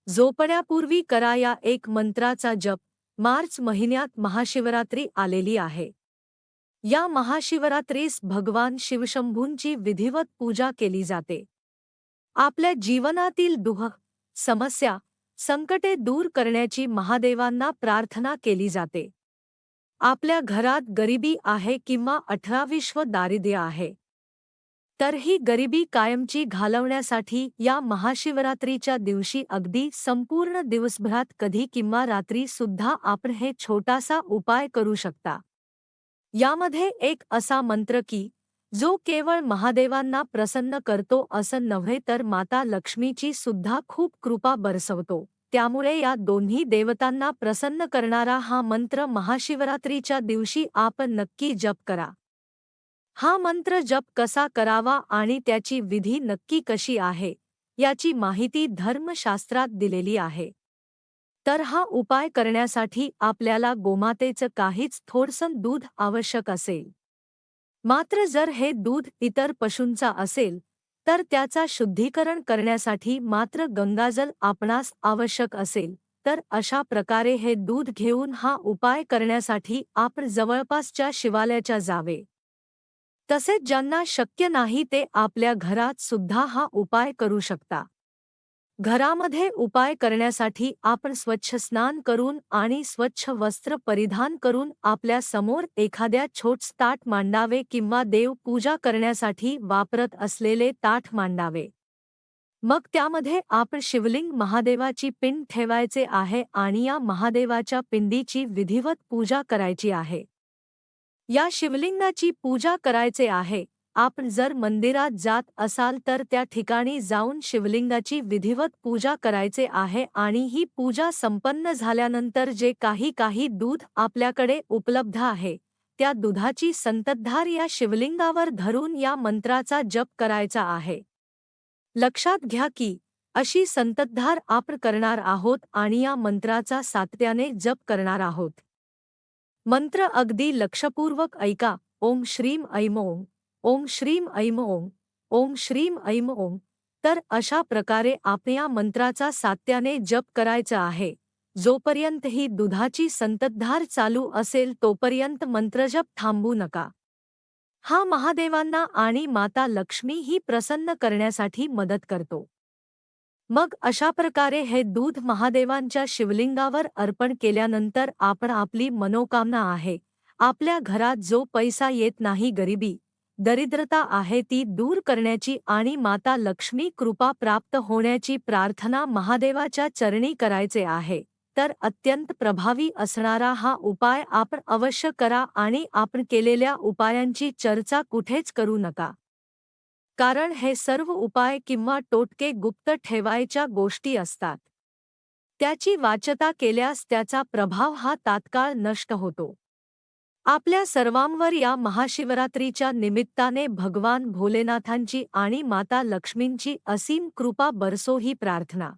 झोपण्यापूर्वी करा या एक मंत्राचा जप। मार्च महिन्यात महाशिवरात्री आलेली आहे। या महाशिवरात्रीस भगवान शिवशंभूंची विधिवत पूजा केली जाते। आपल्या जीवनातील दुःख, समस्या, संकटे दूर करण्याची महादेवांना प्रार्थना केली जाते। आपल्या घरात गरिबी आहे किंवा 18विश्व दारिद्र्य आहे, तर ही गरिबी कायमची घालवण्यासाठी या महाशिवरात्रीच्या दिवशी अगदी संपूर्ण दिवसभरात कधी किंवा रात्री सुद्धा आपण हे छोटासा उपाय करू शकता। यामध्ये एक असा मंत्र की जो केवळ महादेवांना प्रसन्न करतो असं नव्हे तर माता लक्ष्मीची सुद्धा खूप कृपा बरसवतो। त्यामुळे या दोन्ही देवतांना प्रसन्न करणारा हा मंत्र महाशिवरात्रीच्या दिवशी आपण नक्की जप करा। हा मंत्र जप कसा करावा आणि त्याची विधी नक्की कशी आहे याची माहिती धर्मशास्त्रात दिलेली आहे। तर हा उपाय करण्यासाठी आपल्याला गोमातेचं काहीच थोडसं दूध आवश्यक असेल। मात्र जर हे दूध इतर पशूंचा असेल तर त्याचा शुद्धीकरण करण्यासाठी मात्र गंगाजल आपणास आवश्यक असेल। तर अशा प्रकारे हे दूध घेऊन हा उपाय करण्यासाठी आपण जवळपासच्या शिवालयाच्या जावे। तसेच ज्यांना शक्य नाही ते आपल्या घरात सुद्धा हा उपाय करू शकता। घरामध्ये उपाय करण्यासाठी आपण स्वच्छ स्नान करून आणि स्वच्छ वस्त्र परिधान करून आपल्या समोर एखाद्या छोटस ताट मांडावे किंवा देव पूजा करण्यासाठी वापरत असलेले ताट मांडावे। मग त्यामध्ये आपण शिवलिंग महादेवाची पिंड ठेवायचे आहे आणि या महादेवाच्या पिंडीची विधिवत पूजा करायची आहे। या शिवलिंगाची पूजा करायचे आहे। आपण जर मंदिरात जात असाल तर त्या ठिकाणी जाऊन शिवलिंगाची विधिवत पूजा करायचे आहे आणि ही पूजा संपन्न झाल्यानंतर जे काही दूध आपल्याकडे उपलब्ध आहे त्या दुधाची संततधार या शिवलिंगावर धरून या मंत्राचा जप करायचा आहे। लक्षात घ्या की अशी संततधार आपण करणार आहोत आणि या मंत्राचा सातत्याने जप करणार आहोत। मंत्र अगदी लक्षपूर्वक ऐका। ओम श्रीम ऐं ओम, ओम श्रीम ऐं ओम, ओम श्रीम ऐं ओम। तर अशा प्रकारे आपण या मंत्राचा सातत्याने जप करायचा आहे। जोपर्यंत ही दुधाची संततधार चालू असेल तोपर्यंत मंत्रजप थांबू नका। हा महादेवांना आणि माता लक्ष्मी ही प्रसन्न करण्यासाठी मदत करतो। मग अशा प्रकारे हे दूध महादेवांच्या शिवलिंगावर अर्पण केल्यानंतर आपण आपली मनोकामना आहे, आपल्या घरात जो पैसा येत नाही, गरिबी, दरिद्रता आहे ती दूर करण्याची आणि माता लक्ष्मी कृपा प्राप्त होण्याची प्रार्थना महादेवाच्या चरणी करायचे आहे। तर अत्यंत प्रभावी असणारा हा उपाय आपण अवश्य करा आणि आपण केलेल्या उपायांची चर्चा कुठेच करू नका। कारण हे सर्व उपाय किंवा टोटके गुप्त ठेवायच्या गोष्टी असतात। त्याची वाच्यता केल्यास त्याचा प्रभाव हा तात्काळ नष्ट होतो। आपल्या सर्वांवर या महाशिवरात्रीच्या निमित्ताने भगवान भोलेनाथांची आणि माता लक्ष्मींची असीम कृपा बरसो ही प्रार्थना।